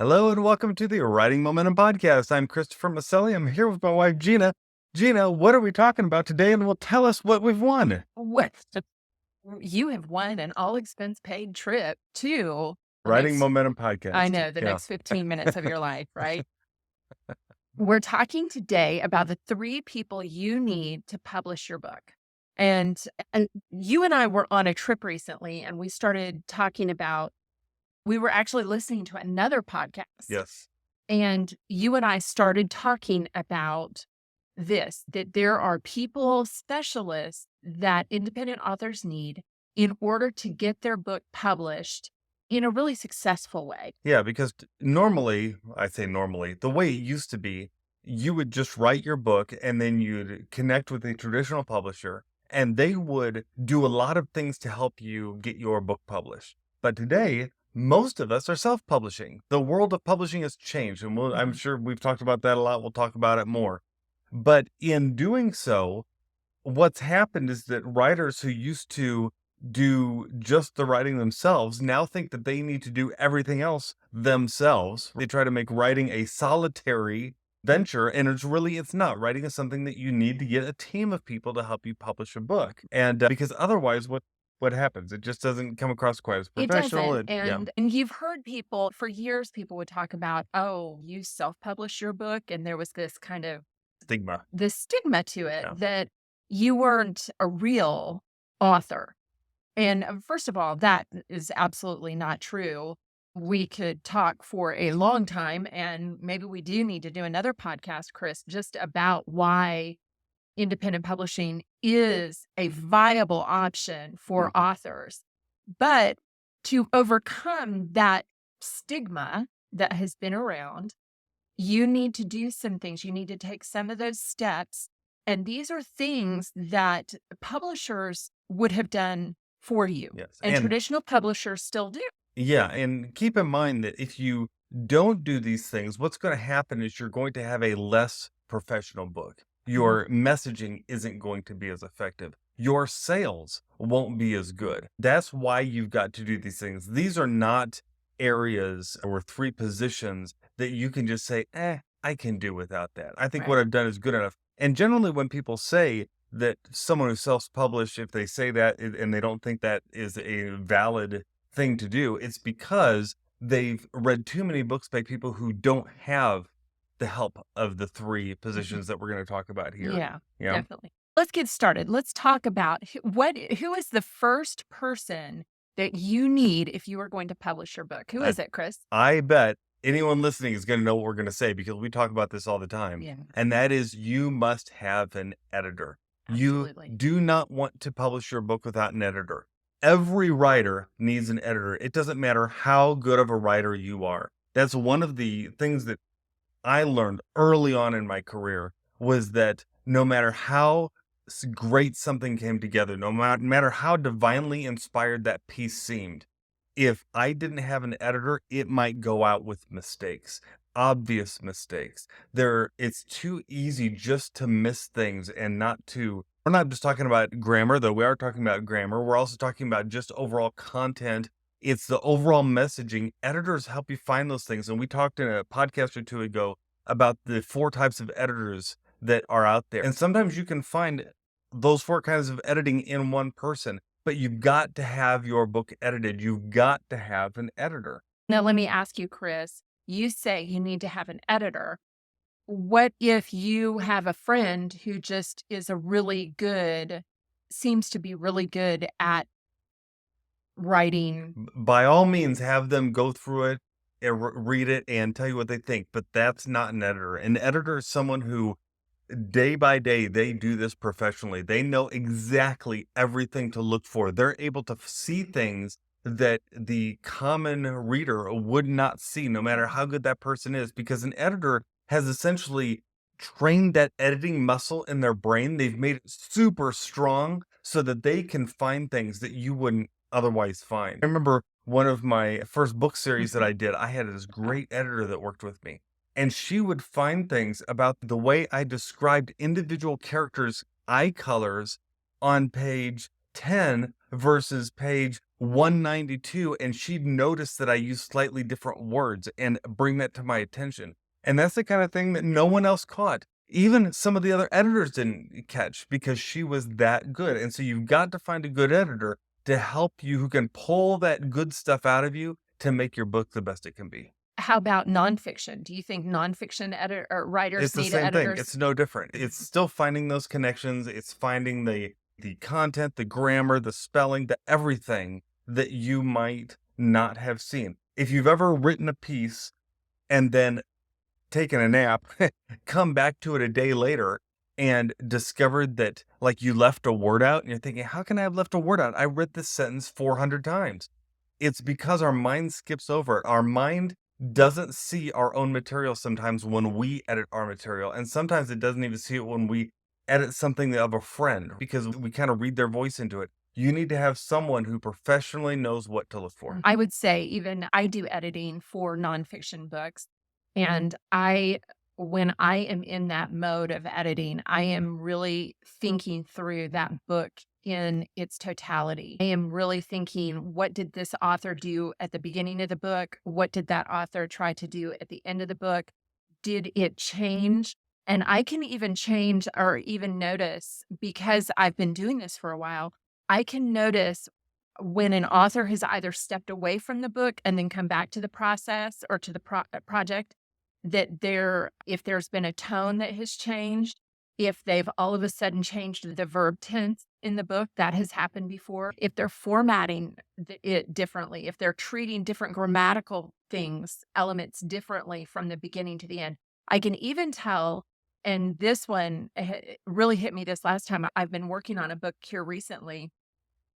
Hello and welcome to the Writing Momentum Podcast. I'm Christopher Maselli. I'm here with my wife, Gena. Gena, what are we talking about today? And will tell us what we've won. What? You have won an all expense paid trip to the Writing next, Momentum I Podcast. know, the Yeah. next 15 minutes of your life, right? We're talking today about the 3 people you need to publish your book. And you and I were on a trip recently and we started talking about we were actually listening to another podcast Yes. and you and I started talking about that there are people, specialists that independent authors need in order to get their book published in a really successful way. Yeah, because normally, I say normally, the way it used to be, you would just write your book and then you'd connect with a traditional publisher and they would do a lot of things to help you get your book published. But today, most of us are self-publishing. The world of publishing has changed, and I'm Mhm. sure we've talked about that a lot. We'll talk about it more. But in doing so, what's happened is that writers who used to do just the writing themselves now think that they need to do everything else themselves. They try to make writing a solitary venture, and it's not. Writing is something that you need to get a team of people to help you publish a book. And because otherwise what happens? It just doesn't come across quite as It professional. doesn't. And yeah, And you've heard people for years, people would talk about, oh, you self-publish your book. And there was this kind of stigma. this stigma to it Yeah. that you weren't a real author. And first of all, that is absolutely not true. We could talk for a long time, and maybe we do need to do another podcast, Chris, just about why independent publishing is a viable option for Mhm. authors. But to overcome that stigma that has been around, you need to do some things. You need to take some of those steps. And these are things that publishers would have done for you, Yes. and traditional publishers still do. Yeah, and keep in mind that if you don't do these things, what's going to happen is you're going to have a less professional book. Mhm. Your messaging isn't going to be as effective. Your sales won't be as good. That's why you've got to do these things. These are not areas or 3 positions that you can just say, I can do without that. I think what Right. I've done is good enough. And generally, when people say that someone who self published, if they say that and they don't think that is a valid thing to do, it's because they've read too many books by people who don't have the help of the 3 Mhm. positions that we're gonna talk about here. Yeah, Yeah. definitely. Let's get started. Let's talk about who is the first person that you need if you are going to publish your book? Who I is it, Chris? I bet anyone listening is gonna know what we're gonna say because we talk about this all the time, Yeah, and that is you must have an editor. You absolutely. do not want to publish your book without an editor. Every writer needs an editor. It doesn't matter how good of a writer you are. That's one of the things that I learned early on in my career was that no matter how great something came together, no matter how divinely inspired that piece seemed, if I didn't have an editor, it might go out with mistakes, obvious mistakes. It's too easy just to miss things and not to. We're not just talking about grammar, though we are talking about grammar. We're also talking about just overall content. It's the overall messaging. Editors help you find those things. And we talked in a podcast or 2 ago about the 4 types of editors that are out there. And sometimes you can find those 4 kinds of editing in one person, but you've got to have your book edited. You've got to have an editor. Now, let me ask you, Chris, you say you need to have an editor. What if you have a friend who just is seems to be really good at writing? By all means, have them go through it and read it and tell you what they think, but that's not an editor. An editor is someone who day by day, they do this professionally. They know exactly everything to look for. They're able to see things that the common reader would not see, no matter how good that person is, because an editor has essentially trained that editing muscle in their brain. They've made it super strong so that they can find things that you wouldn't otherwise find. I remember one of my first book series that Mhm. I did, I had this great editor that worked with me, and she would find things about the way I described individual characters' eye colors on page 10 versus page 192, and she'd notice that I use slightly different words and bring that to my attention. And that's the kind of thing that no one else caught. Even some of the other editors didn't catch because she was that good. And so you've got to find a good editor to help you who can pull that good stuff out of you to make your book the best it can be. How about nonfiction? Do you think nonfiction editor or writers It's the need same thing. editors? It's no different. It's still finding those connections. It's finding the content, the grammar, the spelling, the everything that you might not have seen. If you've ever written a piece and then taken a nap, come back to it a day later and discovered that like you left a word out and you're thinking, how can I have left a word out? I read this sentence 400 times. It's because our mind skips over it. Our mind doesn't see our own material sometimes when we edit our material. And sometimes it doesn't even see it when we edit something of a friend because we kind of read their voice into it. You need to have someone who professionally knows what to look for. I would say even I do editing for nonfiction books. And when I am in that mode of editing, I am really thinking through that book in its totality. I am really thinking, what did this author do at the beginning of the book? What did that author try to do at the end of the book? Did it change? And I can even change or even notice because I've been doing this for a while. I can notice when an author has either stepped away from the book and then come back to the process or to the project, that if there's been a tone that has changed, if they've all of a sudden changed the verb tense in the book, that has happened before. If they're formatting it differently, if they're treating different grammatical elements differently from the beginning to the end, I can even tell. And this one really hit me this last time. I've been working on a book here recently,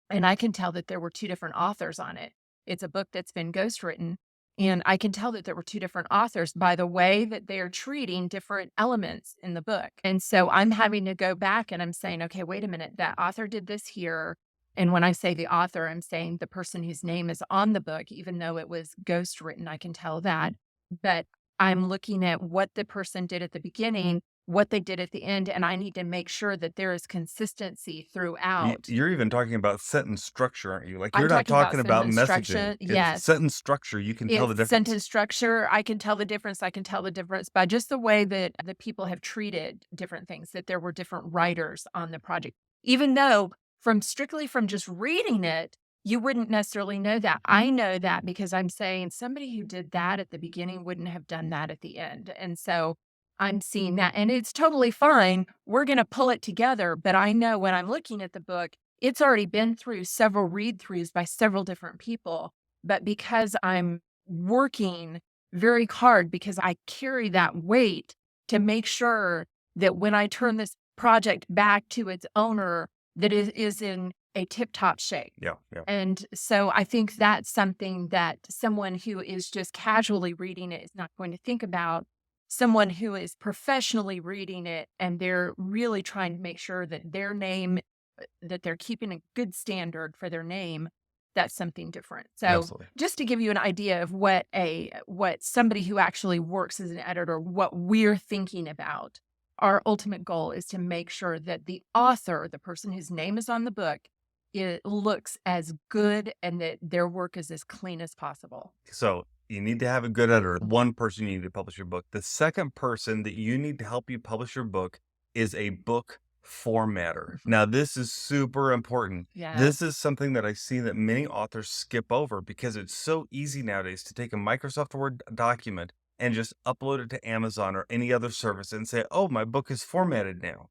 and I can tell that there were two different authors on it. It's a book that's been ghostwritten, and I can tell that there were two different authors by the way that they're treating different elements in the book. And so I'm having to go back and I'm saying, okay, wait a minute, that author did this here. And when I say the author, I'm saying the person whose name is on the book, even though it was ghostwritten, I can tell that. But I'm looking at what the person did at the beginning, what they did at the end, and I need to make sure that there is consistency throughout. You're even talking about sentence structure, aren't you? Like, I'm you're not talking about talking about sentence structure. messaging. It's Yes. sentence structure. You can tell the It's difference. sentence structure. I can tell the difference. I can tell the difference by just the way that the people have treated different things, that there were different writers on the project. Even though strictly from just reading it, you wouldn't necessarily know that. I know that because I'm saying somebody who did that at the beginning wouldn't have done that at the end. And so I'm seeing that, and it's totally fine. We're going to pull it together. But I know when I'm looking at the book, it's already been through several read throughs by several different people. But because I'm working very hard, because I carry that weight to make sure that when I turn this project back to its owner, that it is in a tip-top shape. Yeah, yeah. And so I think that's something that someone who is just casually reading it is not going to think about. Someone who is professionally reading it and they're really trying to make sure that their name, that they're keeping a good standard for their name, that's something different. So Absolutely. just to give you an idea of what somebody who actually works as an editor, what we're thinking about, our ultimate goal is to make sure that the author, the person whose name is on the book, it looks as good and that their work is as clean as possible. So you need to have a good editor. One person you need to publish your book. The second person that you need to help you publish your book is a book formatter. Now, this is super important. Yeah. This is something that I see that many authors skip over because it's so easy nowadays to take a Microsoft Word document and just upload it to Amazon or any other service and say, oh, my book is formatted now.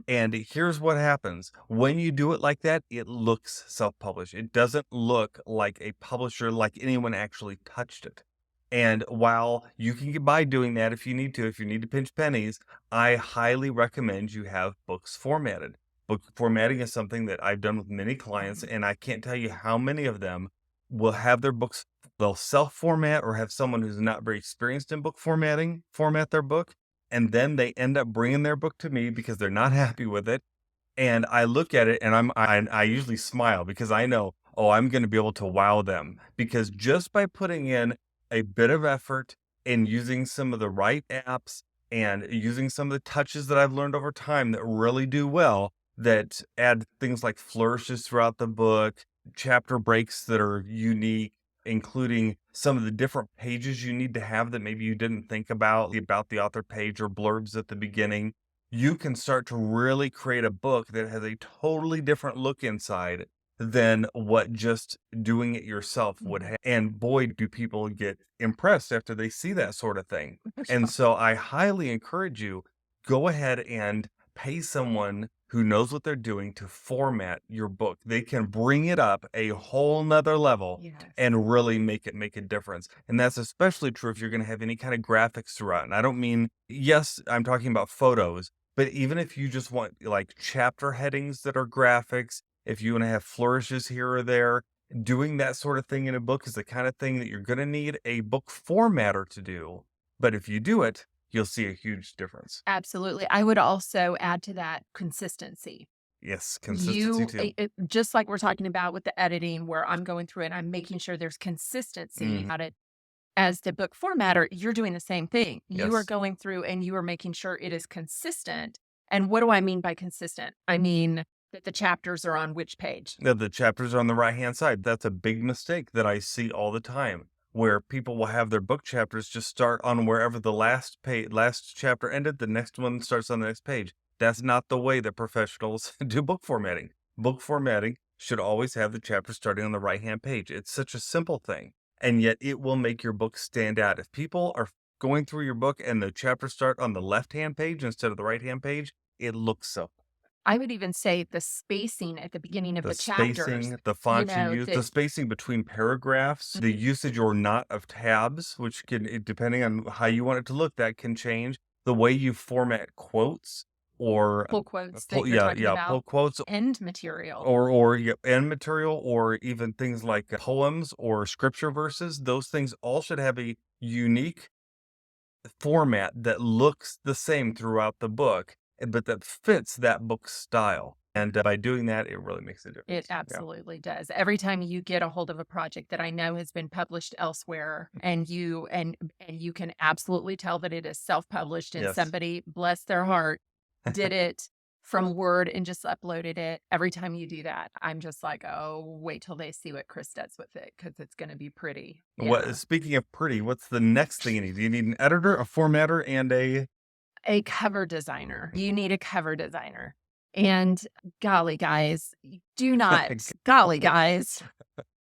And here's what happens. When you do it like that, it looks self-published. It doesn't look like a publisher, like anyone actually touched it. And while you can get by doing that if you need to pinch pennies, I highly recommend you have books formatted. Book formatting is something that I've done with many clients, and I can't tell you how many of them will have their books, they'll self-format or have someone who's not very experienced in book formatting format their book, and then they end up bringing their book to me because they're not happy with it. And I look at it and I usually smile because I know, oh, I'm going to be able to wow them because just by putting in a bit of effort and using some of the right apps and using some of the touches that I've learned over time that really do well, that add things like flourishes throughout the book, chapter breaks that are unique, including some of the different pages you need to have that maybe you didn't think about the author page or blurbs at the beginning. You can start to really create a book that has a totally different look inside than what just doing it yourself would Mhm. have. And boy, do people get impressed after they see that sort of thing. For And sure. so I highly encourage you, go ahead and pay someone who knows what they're doing to format your book. They can bring it up a whole nother level Yes. and really make a difference. And that's especially true if you're going to have any kind of graphics throughout. And I don't mean, yes, I'm talking about photos, but even if you just want like chapter headings that are graphics, if you want to have flourishes here or there, doing that sort of thing in a book is the kind of thing that you're going to need a book formatter to do. But if you do it, you'll see a huge difference. Absolutely. I would also add to that consistency. Yes, consistency You too. just like we're talking about with the editing where I'm going through it, I'm making sure there's consistency Mhm. at it. As the book formatter, you're doing the same thing. You are Yes. going through and you are making sure it is consistent. And what do I mean by consistent? I mean that the chapters are on which page? The chapters are on the right-hand side. That's a big mistake that I see all the time, where people will have their book chapters just start on wherever the last chapter ended, the next one starts on the next page. That's not the way that professionals do book formatting. Book formatting should always have the chapter starting on the right-hand page. It's such a simple thing, and yet it will make your book stand out. If people are going through your book and the chapters start on the left-hand page instead of the right-hand page, it looks so. I would even say the spacing at the beginning of The the chapters, spacing, the font you use, the that spacing between paragraphs, the usage or not of tabs, which can, depending on how you want it to look, that can change. The way you format quotes or pull quotes that pull, you're yeah, talking yeah, about, pull quotes end material. or yeah, end material, or even things like poems or scripture verses. Those things all should have a unique format that looks the same throughout the book, but that fits that book's style. And by doing that, it really makes a It difference. Yeah. absolutely does. Every time you get a hold of a project that I know has been published elsewhere and you can absolutely tell that it is self-published and Yes. somebody, bless their heart, did it from Word and just uploaded it. Every time you do that, I'm just like, "Oh, wait till they see what Chris does with it because it's gonna be pretty." What Yeah. speaking of pretty, what's the next thing you need? You need an editor, a formatter, and a A cover designer. You need a cover designer. And golly, guys, golly, guys,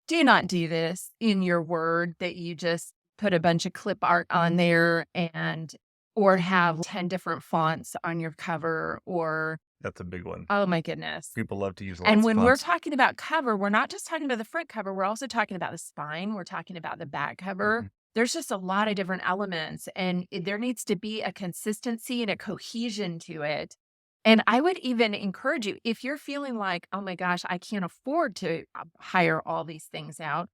do not do this in your Word that you just put a bunch of clip art on there and or have 10 different fonts on your cover or that's a big one. oh my goodness. People love to use And lots of when we're fonts. talking about cover, we're not just talking about the front cover, we're also talking about the spine, we're talking about the back cover. Mhm. There's just a lot of different elements, and there needs to be a consistency and a cohesion to it. And I would even encourage you, if you're feeling like, oh my gosh, I can't afford to hire all these things out,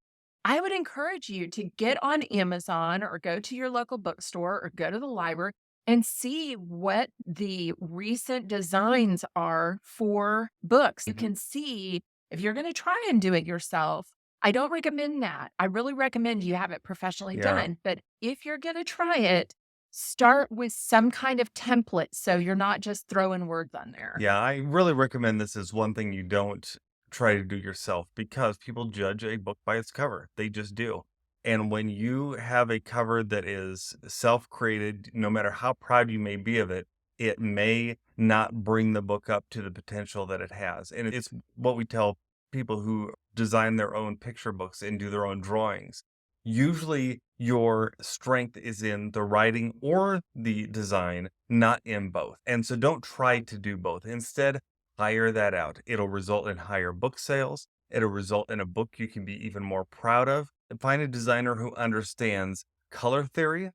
I would encourage you to get on Amazon or go to your local bookstore or go to the library and see what the recent designs are for books. You Mhm. can see if you're going to try and do it yourself. I don't recommend that. I really recommend you have it professionally Yeah. done. But if you're going to try it, start with some kind of template so you're not just throwing words on there. Yeah, I really recommend this as one thing you don't try to do yourself because people judge a book by its cover. They just do. And when you have a cover that is self-created, no matter how proud you may be of it, it may not bring the book up to the potential that it has. And it's what we tell people who design their own picture books and do their own drawings. Usually your strength is in the writing or the design, not in both. And so don't try to do both. Instead, hire that out. It'll result in higher book sales. It'll result in a book you can be even more proud of. And find a designer who understands color theory,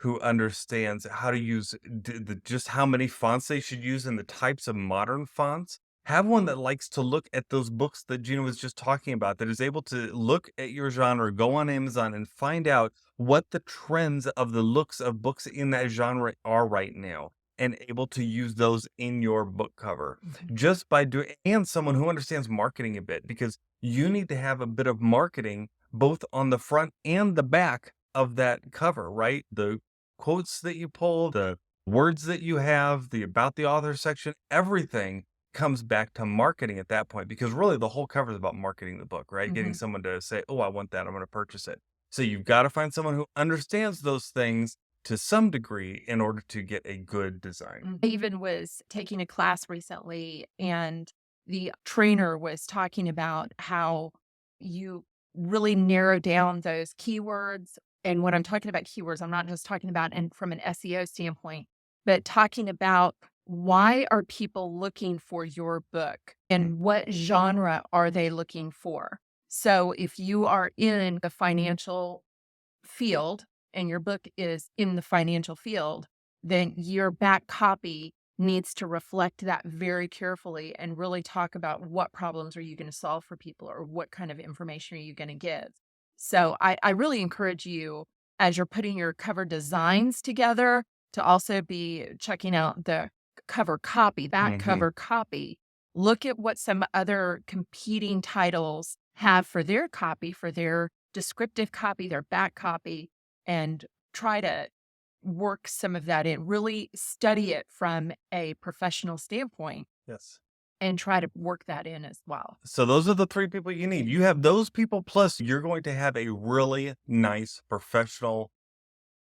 who understands how to use just how many fonts they should use and the types of modern fonts. Have one that likes to look at those books that Gina was just talking about, that is able to look at your genre, go on Amazon and find out what the trends of the looks of books in that genre are right now and able to use those in your book cover Mhm. just by doing, and someone who understands marketing a bit, because you need to have a bit of marketing both on the front and the back of that cover, right? The quotes that you pull, the words that you have, the about the author section, everything comes back to marketing at that point, because really the whole cover is about marketing the book, right? Getting Mhm. someone to say, oh, I want that. I'm going to purchase it. So you've got to find someone who understands those things to some degree in order to get a good design. I even was taking a class recently, and the trainer was talking about how you really narrow down those keywords. And when I'm talking about keywords, I'm not just talking about and from an SEO standpoint, but talking about why are people looking for your book and what genre are they looking for? So if you are in the financial field and your book is in the financial field, then your back copy needs to reflect that very carefully and really talk about what problems are you going to solve for people or what kind of information are you going to give. So I really encourage you as you're putting your cover designs together to also be checking out the cover copy, that Hmm. cover copy. Look at what some other competing titles have for their copy, for their descriptive copy, their back copy, and try to work some of that in. Really study it from a professional standpoint Yes. and try to work that in as well. So those are the three people you need. You have those people, plus you're going to have a really nice professional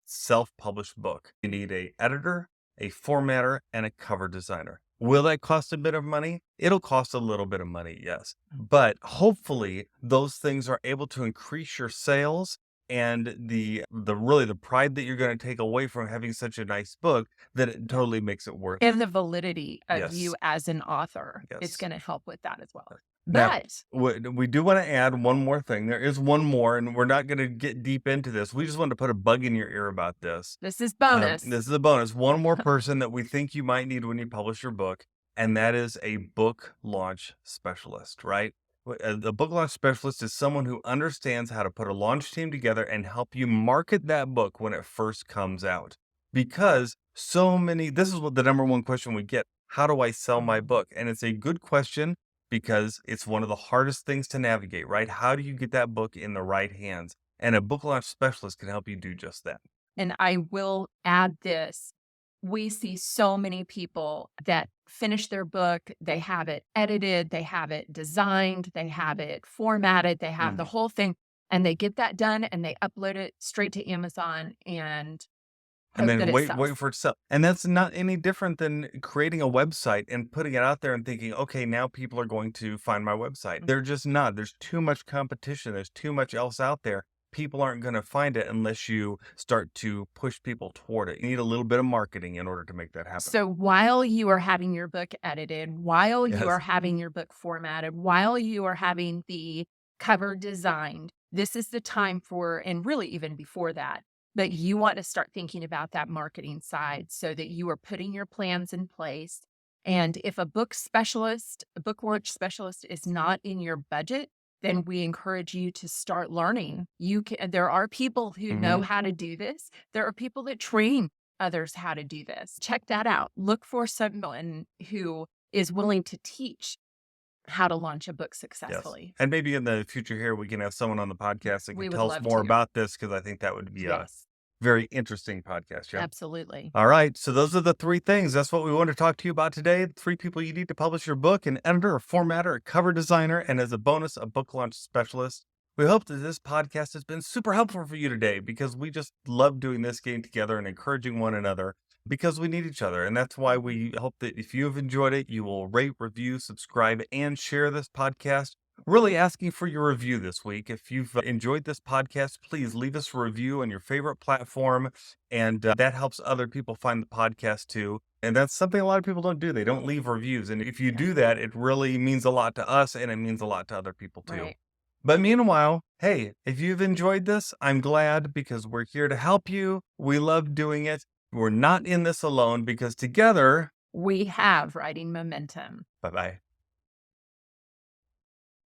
self-published book. You need a editor, a formatter, and a cover designer. Will that cost a bit of money? It'll cost a little bit of money, yes. But hopefully those things are able to increase your sales and the really the pride that you're going to take away from having such a nice book, that it Yeah. totally makes it worth it. And the validity of Yes. you as an author is Yes. going to help with that as well. Now, But we do want to add one more thing. There is one more, and we're not going to get deep into this. We just wanted to put a bug in your ear about this. this is bonus. This is a bonus. One more person that we think you might need when you publish your book, and that is a book launch specialist, right? The book launch specialist is someone who understands how to put a launch team together and help you market that book when it first comes out. Because this is what the number one question we get. How do I sell my book? And it's a good question because it's one of the hardest things to navigate, right? How do you get that book in the right hands? And a book launch specialist can help you do just that. And I will add this. We see so many people that finish their book, they have it edited, they have it designed, they have it formatted, they have the Mm. whole thing, and they get that done and they upload it straight to Amazon and And hope that then it wait sells. for it to sell. And that's not any different than creating a website and putting it out there and thinking, okay, now people are going to find my website. They're just not. There's too much competition. There's too much else out there. People aren't going to find it unless you start to push people toward it. You need a little bit of marketing in order to make that happen. So while you are having your book edited, while you Yes. are having your book formatted, while you are having the cover designed, this is the time for, and really even before that, but you want to start thinking about that marketing side so that you are putting your plans in place. And if a book launch specialist is not in your budget, then we encourage you to start learning. There are people who know Mhm. how to do this. There are people that train others how to do this. Check that out. Look for someone who is willing to teach how to launch a book Yes. successfully. And maybe in the future here, we can have someone on the podcast that can We would tell us love more to. about this, because I think that would be a Yes, very interesting podcast. Yeah. absolutely. All right. So those are the three things. That's what we want to talk to you about today. Three people you need to publish your book: an editor, a formatter, a cover designer, and as a bonus, a book launch specialist. We hope that this podcast has been super helpful for you today, because we just love doing this, getting together and encouraging one another, because we need each other. And that's why we hope that if you have enjoyed it, you will rate, review, subscribe, and share this podcast. Really asking for your review this week. If you've enjoyed this podcast, please leave us a review on your favorite platform, and that helps other people find the podcast too. And that's something a lot of people don't do. They don't leave reviews. And if you Yeah. do that, it really means a lot to us, and it means a lot to other people too. Right. But meanwhile, hey, if you've enjoyed this, I'm glad, because we're here to help you. We love doing it. We're not in this alone, because together, We have writing momentum. bye bye.